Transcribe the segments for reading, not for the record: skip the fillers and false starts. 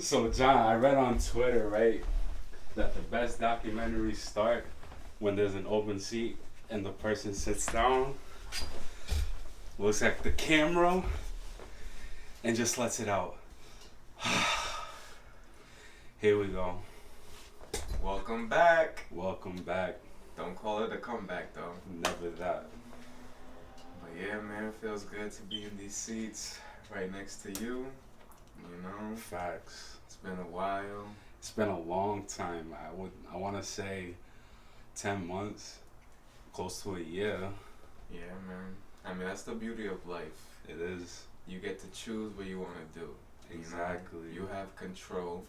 So John, I read on Twitter, right, that the best documentaries start when there's an open seat and the person sits down, looks at the camera, and just lets it out. Here we go. Welcome back. Welcome back. Don't call it a comeback though. Never that. But yeah, man, it feels good to be in these seats right next to you. You know, Facts. it's been a while. It's been a long time. I want to say 10 months, close to a year. Yeah, man. I mean, that's the beauty of life. It is. You get to choose what you want to do. Exactly. You have control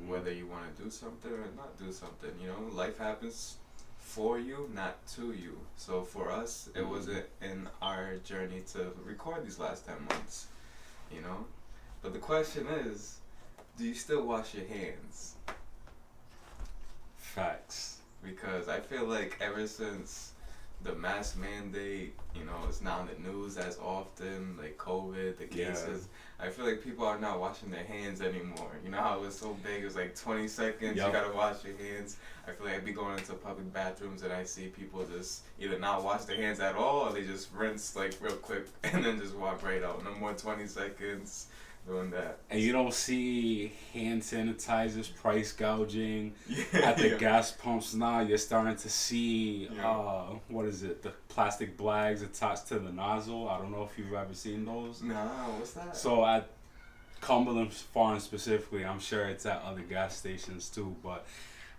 whether you want to do something or not do something. You know, life happens for you, not to you. So for us, it was in our journey to record these last 10 months. You know? But the question is, do you still wash your hands? Facts. Because I feel like ever since the mask mandate, you know, it's not on the news as often, like COVID, the cases, I feel like people are not washing their hands anymore. You know how it was so big, it was like 20 seconds, Yep. You gotta wash your hands. I feel like I'd be going into public bathrooms and I see people just either not wash their hands at all or they just rinse like real quick and then just walk right out. No more 20 seconds. Doing that. And you don't see hand sanitizers price gouging at the gas pumps now. You're starting to see, what is it, the plastic bags attached to the nozzle. I don't know if you've ever seen those. No, what's that? So at Cumberland Farms specifically, I'm sure it's at other gas stations too, but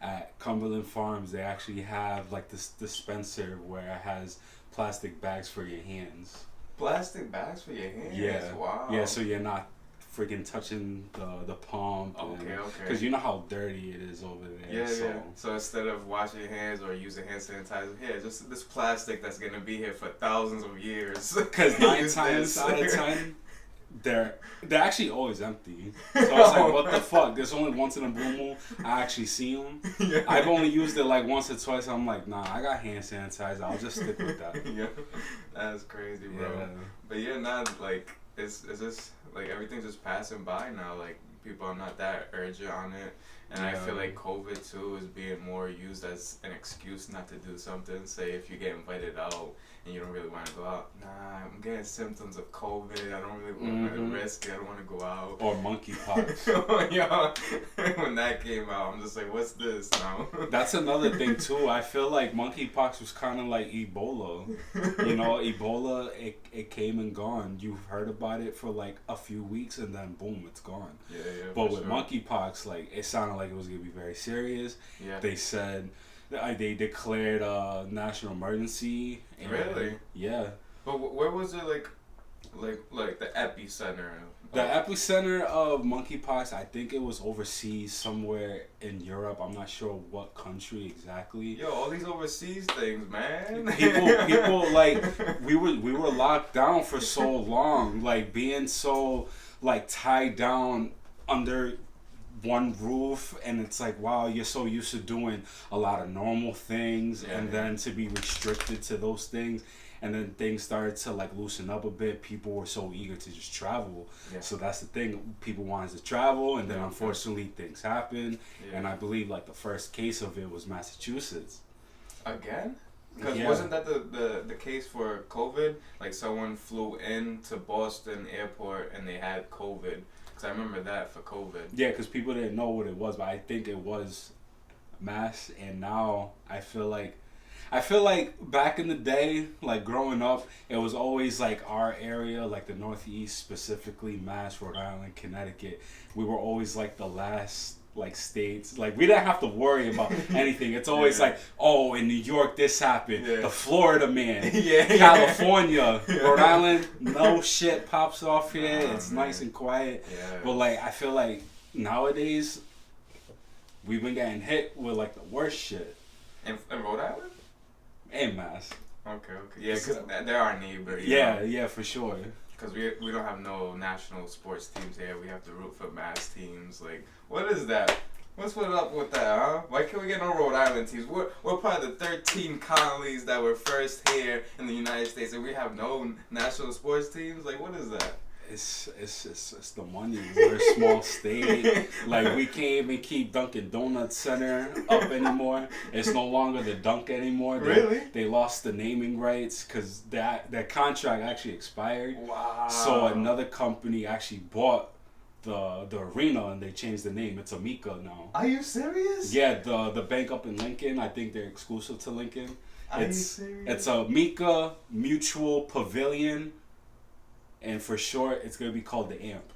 at Cumberland Farms, they actually have like this dispenser where it has plastic bags for your hands. Plastic bags for your hands? Yeah. Wow. Yeah, so you're not freaking touching the pump. Okay. Because you know how dirty it is over there. Yeah, yeah. So instead of washing your hands or using hand sanitizer, here, just this plastic that's going to be here for thousands of years. Because 9 times out of 10, they're actually always empty. So I was like, what the fuck? There's only once in a blue moon I actually see them. Yeah. I've only used it like once or twice. I'm like, nah, I got hand sanitizer. I'll just stick with that. Yeah, that's crazy, bro. Yeah. But yeah, not like, it's just, like, everything's just passing by now. Like, people are not that urgent on it. And I feel like COVID, too, is being more used as an excuse not to do something. Say, if you get invited out and you don't really want to go out. Nah, I'm getting symptoms of COVID. I don't really want to risk it. I don't want to go out. Or monkeypox. Yeah, when that came out, I'm just like, what's this now? That's another thing, too. I feel like monkeypox was kind of like Ebola. You know, Ebola, it came and gone. You've heard about it for like a few weeks and then boom, it's gone. Yeah. But with monkeypox, like, it sounded like it was going to be very serious. Yeah. They said they declared a national emergency. Really? Yeah. But where was it, like the epicenter? The epicenter of monkeypox, I think it was overseas somewhere in Europe. I'm not sure what country exactly. Yo, all these overseas things, man. People like we were locked down for so long, like being so like tied down under one roof, and it's like, wow, you're so used to doing a lot of normal things, and then to be restricted to those things, and then things started to like loosen up a bit. People were so eager to just travel, so that's the thing, people wanted to travel, and then unfortunately things happened, and I believe like the first case of it was Massachusetts. Again? Because wasn't that the case for COVID? Like, someone flew into Boston airport and they had COVID. Because I remember that for COVID. Yeah, because people didn't know what it was, but I think it was mass. And now I feel like back in the day, like growing up, it was always like our area, like the Northeast, specifically Mass, Rhode Island, Connecticut. We were always like the last like states. Like, we didn't have to worry about anything. It's always like, oh, in New York this happened. The Florida man. California. Rhode Island, no shit pops off here. It's nice and quiet. But like, I feel like nowadays we've been getting hit with like the worst shit. In Rhode Island? And Mass. Okay. Yeah, because they're our neighbor. Yeah, for sure. Because we don't have no national sports teams here. We have to root for Mass teams. Like, what is that? What's up with that, huh? Why can't we get no Rhode Island teams? We're probably the 13 colonies that were first here in the United States, and we have no national sports teams? Like, what is that? It's the money. We're a small state. Like, we can't even keep Dunkin' Donuts Center up anymore. It's no longer the Dunk anymore. They lost the naming rights because that contract actually expired. Wow. So another company actually bought the arena and they changed the name. It's Amica now. Are you serious? Yeah, the bank up in Lincoln. I think they're exclusive to Lincoln. Are you serious? It's Amica Mutual Pavilion. And for short, it's going to be called the AMP.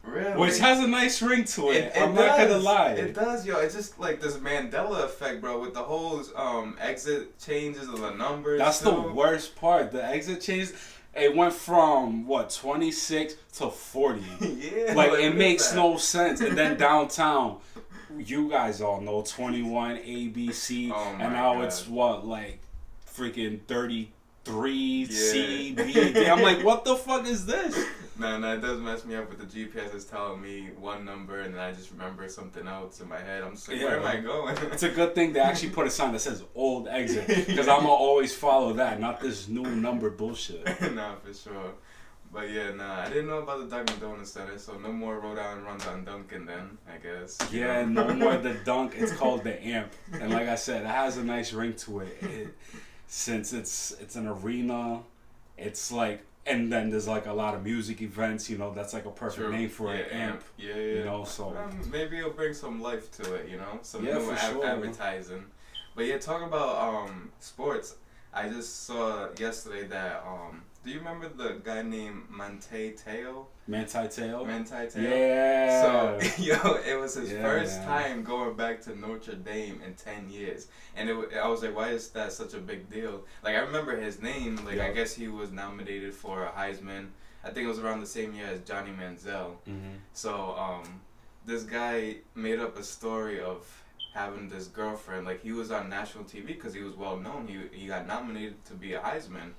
Really? Which has a nice ring to it. I'm not going to lie. It does, yo. It's just like this Mandela effect, bro, with the whole exit changes of the numbers. That's the worst part. The exit changes, it went from, 26 to 40. Yeah. Like, it makes no sense. And then downtown, you guys all know 21, ABC. Oh my and now God. it's freaking 33, C, B, D. I'm like, what the fuck is this? No, it does mess me up with the GPS is telling me one number and then I just remember something else in my head. I'm just like, where am I going? It's a good thing they actually put a sign that says old exit because I'm going to always follow that, not this new number bullshit. Nah, for sure. But yeah, I didn't know about the Dunkin' Donuts Center, so no more Rhode Island runs on Dunkin' then, I guess. Yeah, no more the Dunk. It's called the AMP. And like I said, it has a nice ring to it. Since it's an arena, it's like, and then there's like a lot of music events, that's like a perfect name for it, AMP. Yeah. So maybe it'll bring some life to it, some new sure. advertising. But yeah, talking about sports, I just saw yesterday that do you remember the guy named Manti Te'o? Yeah. So, it was his first time going back to Notre Dame in 10 years. And I was like, why is that such a big deal? Like, I remember his name. Like, I guess he was nominated for a Heisman. I think it was around the same year as Johnny Manziel. Mm-hmm. So, this guy made up a story of having this girlfriend. Like, he was on national TV because he was well known. He got nominated to be a Heisman,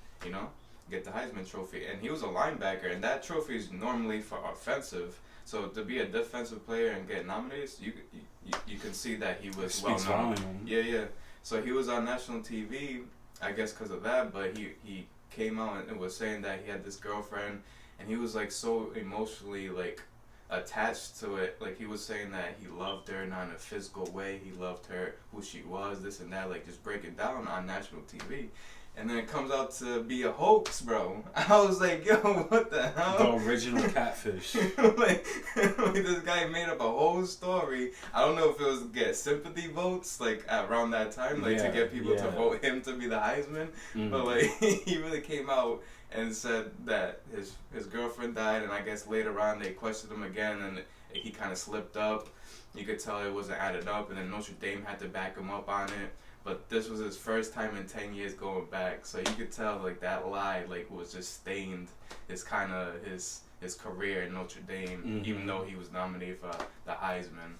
get the Heisman Trophy, and he was a linebacker, and that trophy is normally for offensive. So to be a defensive player and get nominated, you can see that he was well known. Yeah. So he was on national TV, I guess, because of that. But he came out and was saying that he had this girlfriend, and he was like so emotionally like attached to it. Like, he was saying that he loved her, not in a physical way. He loved her, who she was, this and that. Like, just break it down on national TV. And then it comes out to be a hoax, bro. I was like, yo, what the hell? The original catfish. like, this guy made up a whole story. I don't know if it was to get sympathy votes, like, around that time, like, to get people to vote him to be the Heisman. Mm-hmm. But, like, he really came out and said that his girlfriend died, and I guess later on they questioned him again, and he kind of slipped up. You could tell it wasn't added up, and then Notre Dame had to back him up on it. But this was his first time in 10 years going back, so you could tell like that lie like was just stained his career in Notre Dame, even though he was nominated for the Heisman.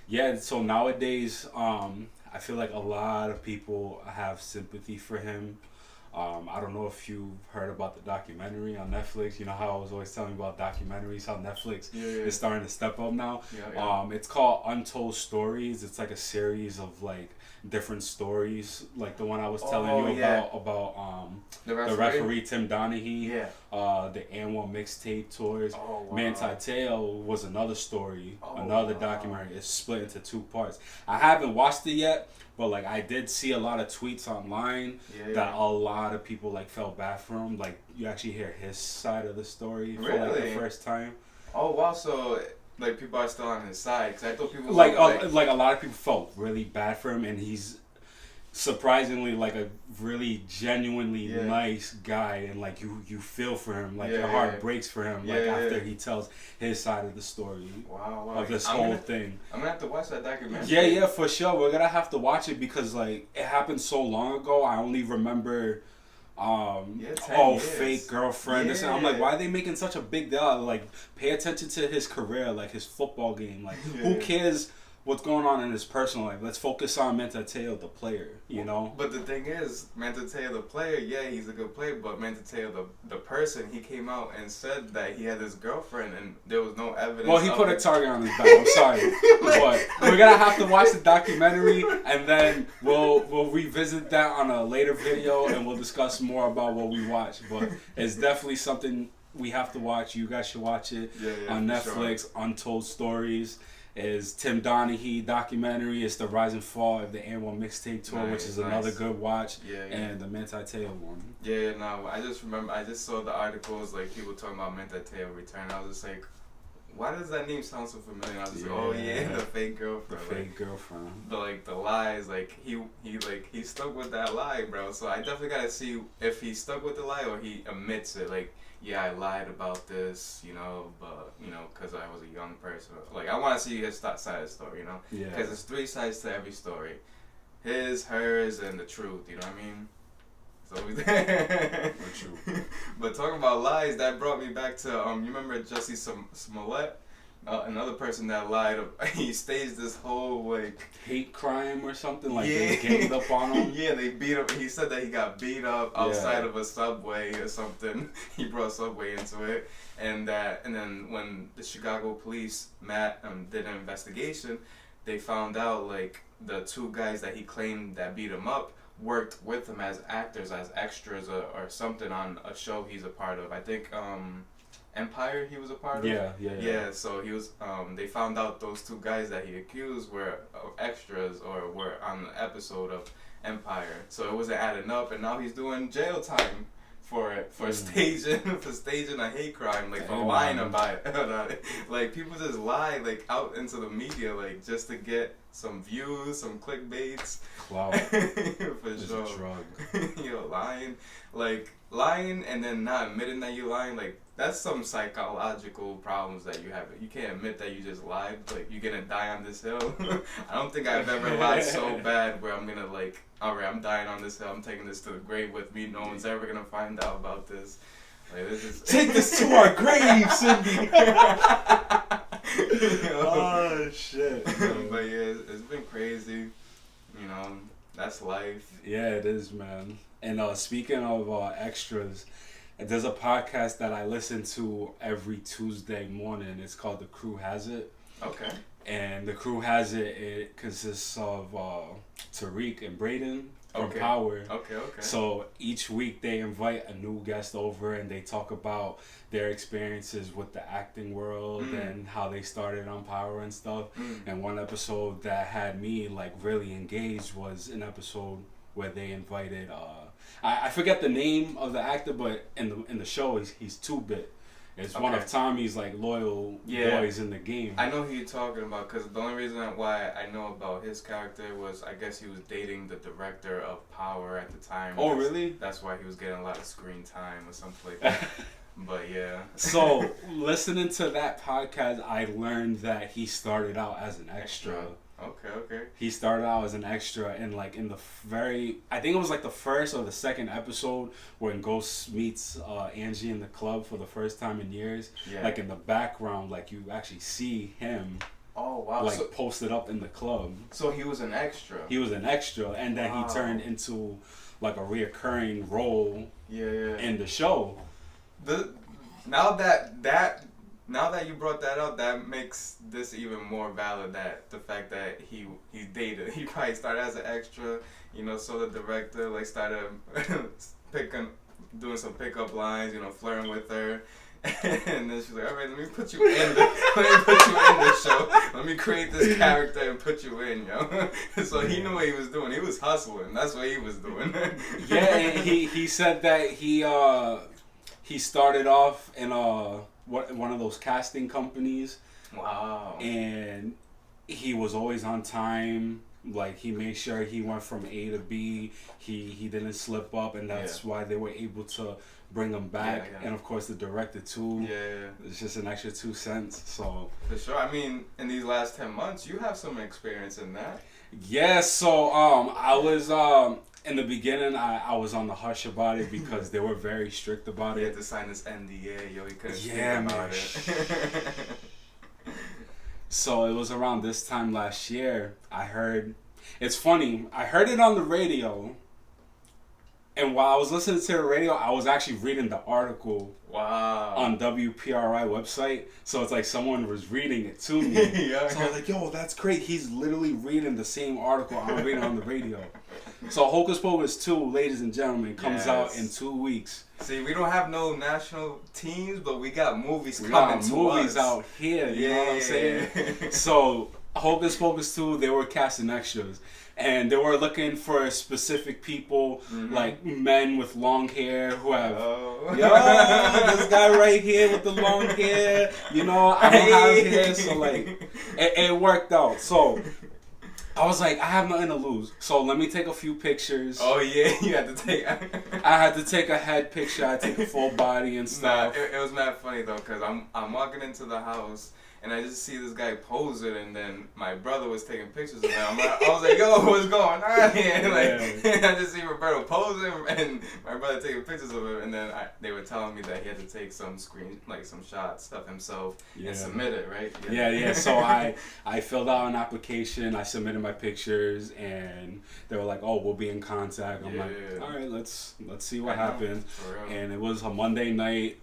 Yeah, so nowadays, I feel like a lot of people have sympathy for him. I don't know if you've heard about the documentary on Netflix. You know how I was always telling you about documentaries, how Netflix is starting to step up now. It's called Untold Stories. It's like a series of like different stories, like the one I was telling you about the referee Tim Donaghy, the annual mixtape tours. Manti Te'o was another story, another documentary. It's split into two parts. I haven't watched it yet, but like I did see a lot of tweets online that a lot of people like felt bad for him. Like, you actually hear his side of the story for like the first time. Oh wow! So like people are still on his side, because I thought people like a lot of people felt really bad for him, and he's surprisingly like a really genuinely nice guy, and like you feel for him, like your heart breaks for him, after he tells his side of the story of this whole thing. I'm gonna have to watch that documentary. Yeah, for sure. We're gonna have to watch it because like it happened so long ago. I only remember fake girlfriend. This, and I'm like, why are they making such a big deal? Like, pay attention to his career, like his football game. Like, who cares what's going on in his personal life? Let's focus on Manti Te'o, the player, But the thing is, Manti Te'o, the player, he's a good player, but Manti Te'o, the person, he came out and said that he had his girlfriend, and there was no evidence. Well, he put a target on his back. I'm sorry, but we're gonna have to watch the documentary, and then we'll revisit that on a later video, and we'll discuss more about what we watched. But it's definitely something we have to watch. You guys should watch it on Netflix. Sure. Untold Stories is Tim Donaghy documentary. It's the Rise and Fall of the A1 Mixtape Tour, which is another good watch. And the Manti Te'o one. I just remember, I just saw the articles, like, people talking about Manti Te'o return. I was just like, why does that name sound so familiar? I was just like, the fake girlfriend. The fake girlfriend. But, like, the lies, like, he stuck with that lie, bro. So I definitely gotta see if he stuck with the lie or he admits it. Like, yeah, I lied about this, but, because I was a young person. Like, I want to see his side of the story, Because there's 3 sides to every story. His, hers, and the truth, you know what I mean? So the truth. But talking about lies, that brought me back to, you remember Jussie Smollett? Another person that lied, he staged this whole, like, hate crime or something, like they ganged up on him. They beat him. He said that he got beat up outside of a Subway or something. He brought Subway into it, and then when the Chicago police did an investigation, they found out, like, the 2 guys that he claimed that beat him up worked with him as actors, as extras or something on a show he's a part of. I think Empire he was a part of. Yeah, so he was they found out those 2 guys that he accused were extras or were on the episode of Empire. So it wasn't adding up, and now he's doing jail time for staging a hate crime, like, for lying about it. Like, people just lie, like, out into the media, like, just to get some views, some clickbaits. Wow. For sure. A drug. Lying and then not admitting that you're lying, like, that's some psychological problems that you have. You can't admit that you just lied, like, you're gonna die on this hill. I don't think I've ever lied so bad where I'm gonna, like, alright, I'm dying on this hill, I'm taking this to the grave with me, no one's ever gonna find out about this. Like, this is take this to our grave, Cindy. Oh shit. But yeah, it's been crazy. That's life. Yeah, it is, man. And speaking of extras, there's a podcast that I listen to every Tuesday morning. It's called The Crew Has It. Okay. And The Crew Has It. It consists of Tariq and Braden from Power. Okay. So each week they invite a new guest over and they talk about their experiences with the acting world and how they started on Power and stuff. And one episode that had me, like, really engaged was an episode where they invited I forget the name of the actor, but in the show he's 2-Bit. It's one of Tommy's, like, loyal boys in the game. I know who you're talking about, because the only reason why I know about his character was, I guess he was dating the director of Power at the time. Oh, really? That's why he was getting a lot of screen time or something like that. But yeah. So, listening to that podcast, I learned that he started out as an extra. Okay. He started out as an extra, and, like, in the I think it was like the first or the second episode when Ghost meets Angie in the club for the first time in years. Yeah. Like, in the background, like, you actually see him. Oh wow! Like, posted up in the club. So he was an extra. He was an extra, and then he turned into, like, a reoccurring role. In the show. Now that you brought that up, that makes this even more valid. That the fact that he dated, he probably started as an extra, so the director, like, started doing some pickup lines, flirting with her, and then she's like, all right, let me put you in the show. Let me create this character and put you in, yo. So he knew what he was doing. He was hustling. That's what he was doing. And he said that he started off in one of those casting companies. Wow. And he was always on time. Like, he made sure he went from A to B. He didn't slip up, and that's why they were able to bring him back. And of course the director too. It's just an extra 2 cents. So for sure. I mean, in these last 10 months, you have some experience in that. Yeah. So I was in the beginning, I was on the hush about it because they were very strict about it. You had to sign this NDA, yo. He couldn't speak about it. So it was around this time last year. It's funny. I heard it on the radio, And while I was listening to the radio, I was actually reading the article Wow. on WPRI website. So it's like someone was reading it to me. Yeah. So I was like, yo, that's great. He's literally reading the same article I'm reading on the radio. So Hocus Pocus 2, ladies and gentlemen, comes out in 2 weeks. See, we don't have no national teams, but we got movies coming to us. Movies out here, you know what I'm saying? So Hocus Pocus 2, they were casting extras. And they were looking for specific people, like men with long hair who have, yo, this guy right here with the long hair, you know, I don't have hair, so like, it worked out. So I was like, I have nothing to lose, so let me take a few pictures. Oh yeah, you had to take. I had to take a head picture. I take a full body and stuff. Nah, it was mad funny though, cause I'm walking into the house. And I just see this guy posing, and then my brother was taking pictures of him. I was like, "Yo, what's going on here?" Like, I just see Roberto posing, and my brother taking pictures of him. And then they were telling me that he had to take some some shots of himself and submit it, right? Yeah. So I filled out an application. I submitted my pictures, and they were like, "Oh, we'll be in contact." I'm like, "All right, let's see what happens." And it was a Monday night.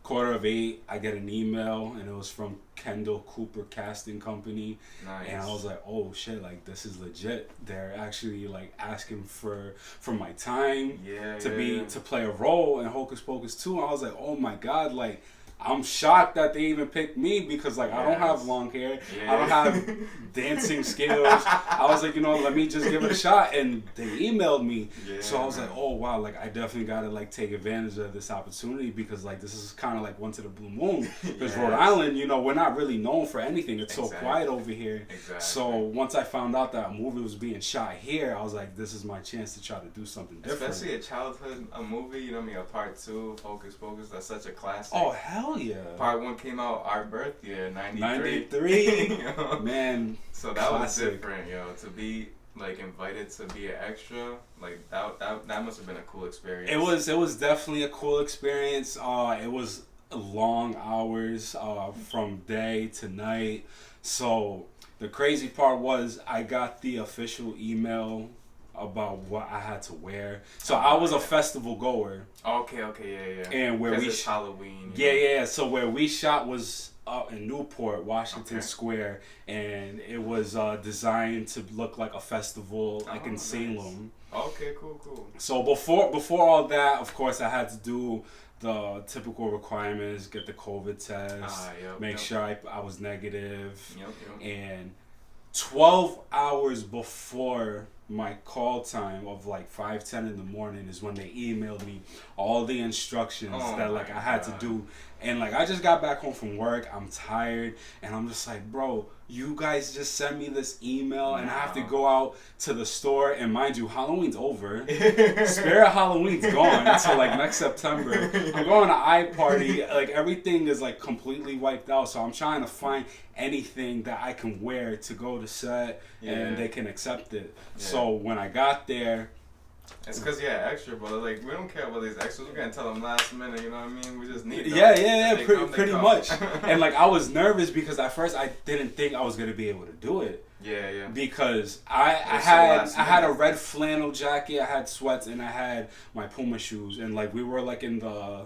8:15, I get an email, and it was from Kendall Cooper Casting Company. Nice. And I was like, oh shit, like this is legit. They're actually like asking for my time to play a role in Hocus Pocus 2. And I was like, oh my god, like I'm shocked that they even picked me because like I don't have long hair. I don't have dancing skills. I was like, you know, let me just give it a shot, and they emailed me. So I was like, oh wow, like I definitely gotta like take advantage of this opportunity because like this is kind of like once in a blue moon. Because Rhode Island, you know, we're not really known for anything. It's so quiet over here. So once I found out that a movie was being shot here, I was like, this is my chance to try to do something different. Especially a childhood movie, you know what I mean? A part 2 of Hocus Pocus, that's such a classic. Oh hell yeah. Part 1 came out our birth year, 93. 93. You know? Man. So that classic. Was different, yo. To be like invited to be an extra, like that must have been a cool experience. It was definitely a cool experience. It was long hours from day to night. So the crazy part was I got the official email about what I had to wear. So I was a festival goer. Okay, yeah. And where it's Halloween. Yeah. So where we shot was in Newport, Washington Square, and it was designed to look like a festival, like in Salem. Okay, cool. So before all that, of course, I had to do the typical requirements: get the COVID test, make sure I was negative, and 12 hours before my call time of like 5:10 in the morning is when they emailed me all the instructions that like I had to do. And like I just got back home from work, I'm tired, and I'm just like, bro, you guys just sent me this email and I have to go out to the store, and mind you, Halloween's over. Spirit Halloween's gone until like next September. I'm going to I-Party, like everything is like completely wiped out, so I'm trying to find anything that I can wear to go to set and they can accept it. So when I got there, it's because extra, brother. Like we don't care about these extras. We're gonna tell them last minute. You know what I mean? We just need them. Yeah. Pretty much. And like I was nervous because at first I didn't think I was gonna be able to do it. Yeah. Because I had a red flannel jacket, I had sweats, and I had my Puma shoes, and like we were like in the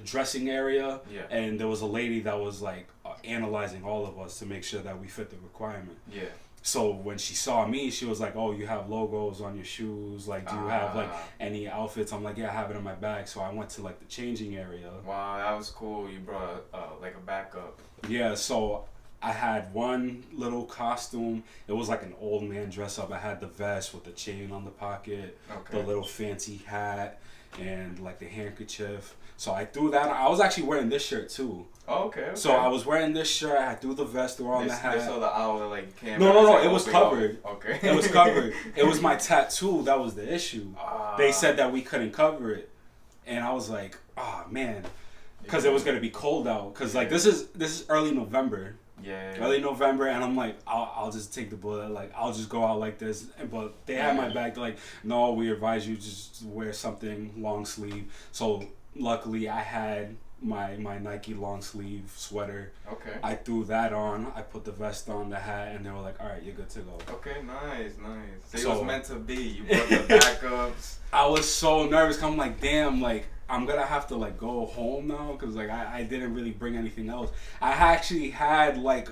dressing area, and there was a lady that was like analyzing all of us to make sure that we fit the requirement. So when she saw me, she was like, oh, you have logos on your shoes. Like, do you have, like, any outfits? I'm like, yeah, I have it in my bag. So I went to, like, the changing area. Wow, that was cool. You brought, like, a backup. Yeah, so I had one little costume. It was, like, an old man dress up. I had the vest with the chain on the pocket, the little fancy hat, and, like, the handkerchief. So I threw that on. I was actually wearing this shirt, too. Oh, okay. So I was wearing this shirt. I threw the vest, threw on the hat. They saw the owl that like came. No. It was covered. Okay. It was covered. It was my tattoo that was the issue. They said that we couldn't cover it, and I was like, oh man, because it was gonna be cold out. Because like this is early November. Early November, and I'm like, I'll just take the bullet. Like I'll just go out like this. But they had my back. They're like, no, we advise you just wear something long sleeve. So luckily, I had my Nike long sleeve sweater. Okay. I threw that on. I put the vest on, the hat, and they were like, "All right, you're good to go." Okay, nice. See, So it was meant to be. You brought the backups. I was so nervous. 'Cause I'm like, damn, like I'm gonna have to like go home now because like I didn't really bring anything else. I actually had like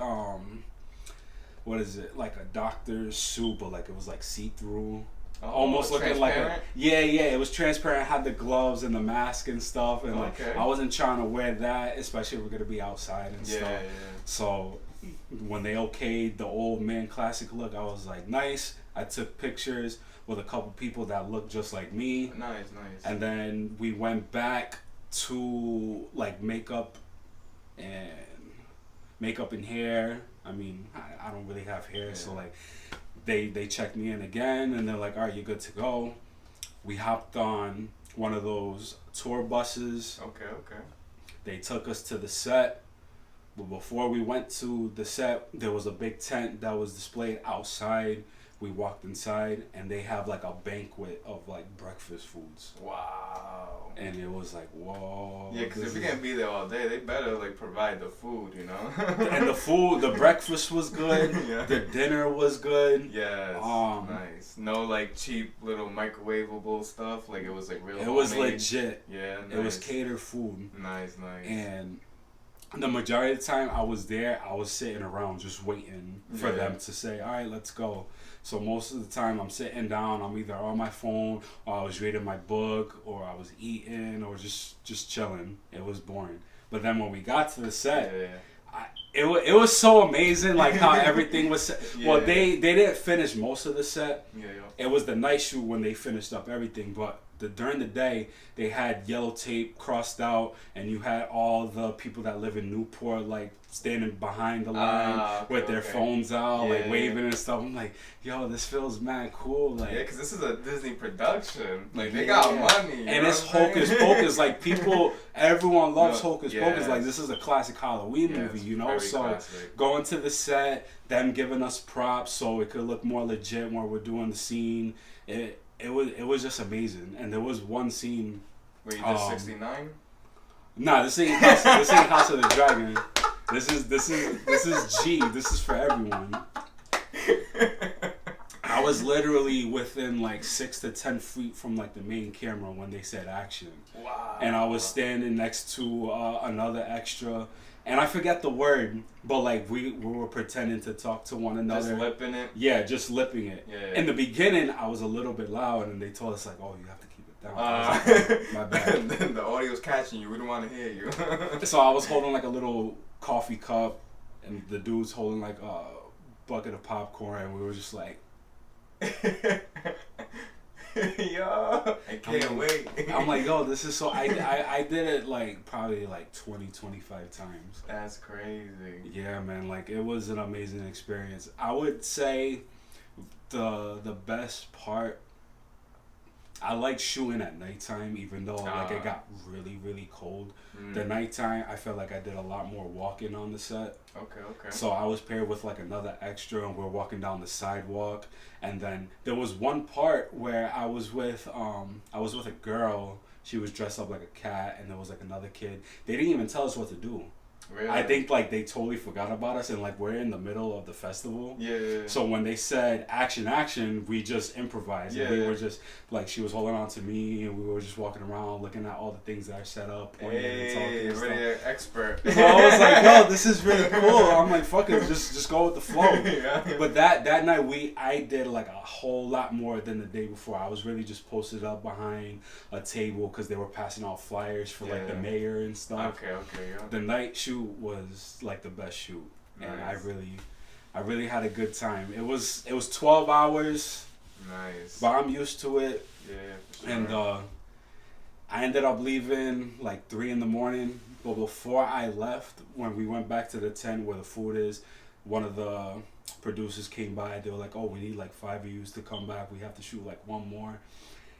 what is it, like a doctor's suit, but like it was like see through. Oh, Almost looking like yeah. It was transparent. Had the gloves and the mask and stuff, and like I wasn't trying to wear that, especially if we're gonna be outside and stuff. Yeah. So when they okayed the old man classic look, I was like, nice. I took pictures with a couple people that looked just like me. Nice. And then we went back to like makeup and hair. I mean, I don't really have hair, so like. They checked me in again, and they're like, all right, you're good to go. We hopped on one of those tour buses. Okay. They took us to the set. But before we went to the set, there was a big tent that was displayed outside. We walked inside, and they have like a banquet of like breakfast foods. Wow. And it was like, whoa. Yeah, because if you're gonna be there all day, they better like provide the food, you know. And the breakfast was good. Yeah. The dinner was good. Yes. Nice. No like cheap little microwavable stuff. Like it was like real. It was homemade. legit. Yeah. Nice. It was catered food. Nice. And the majority of the time I was there, I was sitting around just waiting for them to say, all right, let's go. So most of the time I'm sitting down, I'm either on my phone or I was reading my book or I was eating or just chilling. It was boring. But then when we got to the set, it was so amazing like how everything was set. Well, they didn't finish most of the set. It was the night shoot when they finished up everything, but during the day they had yellow tape crossed out and you had all the people that live in Newport like standing behind the line with their phones out like waving and stuff. I'm like, yo, this feels mad cool. Like, because this is a Disney production. Like they got money. And it's Hocus Pocus. Like everyone loves Hocus Pocus. Like this is a classic Halloween movie, you know? So classic. Going to the set, them giving us props so it could look more legit while we're doing the scene. It was just amazing. And there was one scene. Were you just 69? Nah, this ain't House of the Dragon. This is G. This is for everyone. I was literally within like 6 to 10 feet from like the main camera when they said action. Wow. And I was standing next to another extra. And I forget the word, but like we were pretending to talk to one another. Just lipping it? Yeah, just lipping it. Yeah. In the beginning, I was a little bit loud, and they told us like, "Oh, you have to keep it down." Like, my bad. The audio's catching you. We don't want to hear you. So I was holding like a little coffee cup, and the dude's holding like a bucket of popcorn, and we were just like, yo, I can't wait. I'm like, yo, this is so. I did it like probably like 25 times. That's crazy. Yeah, man. Like it was an amazing experience. I would say the best part. I like shooting at nighttime, even though like it got really cold. The nighttime, I felt like I did a lot more walking on the set. Okay. So I was paired with like another extra, and we're walking down the sidewalk. And then there was one part where I was with a girl. She was dressed up like a cat, and there was like another kid. They didn't even tell us what to do. Really? I think like they totally forgot about us, and like we're in the middle of the festival. Yeah. So when they said action, we just improvised. Yeah. And we were just like, she was holding on to me, and we were just walking around looking at all the things that I set up, pointing and talking and really stuff. an expert. So I was like, yo, this is really cool. I'm like, fuck it, just go with the flow. Yeah. But that night I did like a whole lot more than the day before. I was really just posted up behind a table because they were passing out flyers for like the mayor and stuff. Okay, yeah. The night shoot was like the best shoot, and Nice. I really had a good time. It was 12 hours. Nice. But I'm used to it. Yeah, for sure. And I ended up leaving like 3 a.m. But before I left, when we went back to the tent where the food is, one of the producers came by. They were like, "Oh, we need like 5 of you to come back. We have to shoot like one more."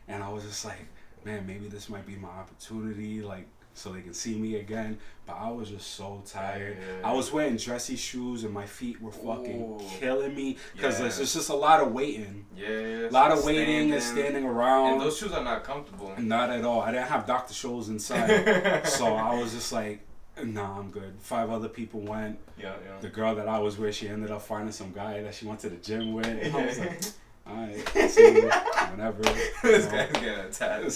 And I was just like, man, maybe this might be my opportunity. Like, so they can see me again. But I was just so tired. Yeah. I was wearing dressy shoes and my feet were fucking killing me because Yeah. it's just a lot of waiting. Yeah. A lot of waiting and standing around. And those shoes are not comfortable. Not at all. I didn't have Dr. Scholl's inside. So I was just like, nah, I'm good. 5 other people went. Yeah. The girl that I was with, she ended up finding some guy that she went to the gym with. And I was like, alright, see you whenever. This guy's getting attacked.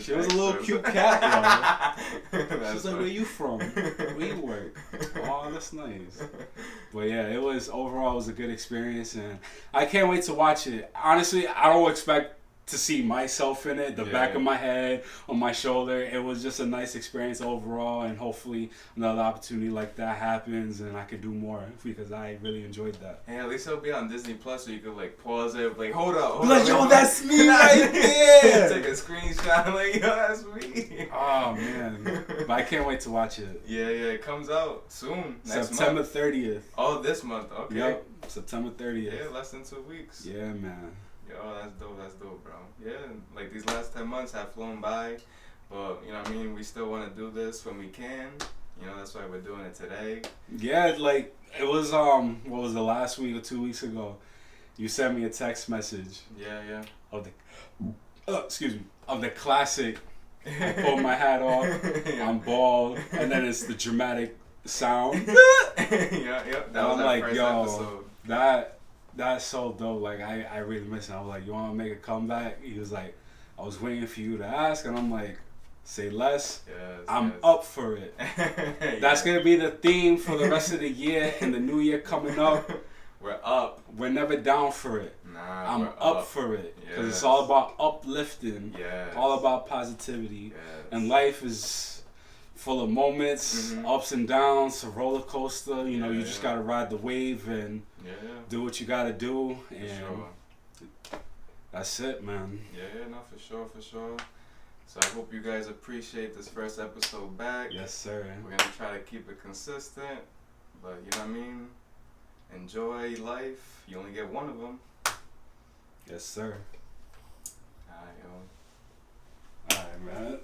She was a little cute cat, yo. She's like, where you from? Where you work? Oh, that's nice. But yeah, it was a good experience, and I can't wait to watch it. Honestly, I don't expect to see myself in it, the back of my head, on my shoulder. It was just a nice experience overall, and hopefully another opportunity like that happens and I can do more because I really enjoyed that. And at least it'll be on Disney Plus, so you could like pause it, like hold up, like, yo, that's me right there. Take a screenshot, like, yo, that's me. Oh man, but I can't wait to watch it. Yeah, it comes out soon. September 30th. Oh, this month. Okay. Yep, September 30th. Yeah, less than 2 weeks. Yeah, man. Yo, that's dope, bro. Yeah, like these last 10 months have flown by, but you know what I mean, we still want to do this when we can. You know, that's why we're doing it today. Yeah, like it was what was the last week or 2 weeks ago? You sent me a text message. Yeah. Of the of the classic. I pull my hat off. I'm bald, and then it's the dramatic sound. Yeah. That was our first episode. That's so dope. Like I really miss it. I was like, you want to make a comeback? He was like, I was waiting for you to ask, and I'm like, say less. Yes, I'm up for it. That's gonna be the theme for the rest of the year and the new year coming up. We're up. We're never down for it. Nah, I'm up for it because it's all about uplifting. Yes. All about positivity. Yes. And life is full of moments, ups and downs, a roller coaster. You know, you just gotta ride the wave and do what you gotta do, and that's it, man. Yeah, no, for sure. So I hope you guys appreciate this first episode back. Yes, sir. We're gonna try to keep it consistent, but you know what I mean? Enjoy life. You only get one of them. Yes, sir. Alright, yo. Alright, man.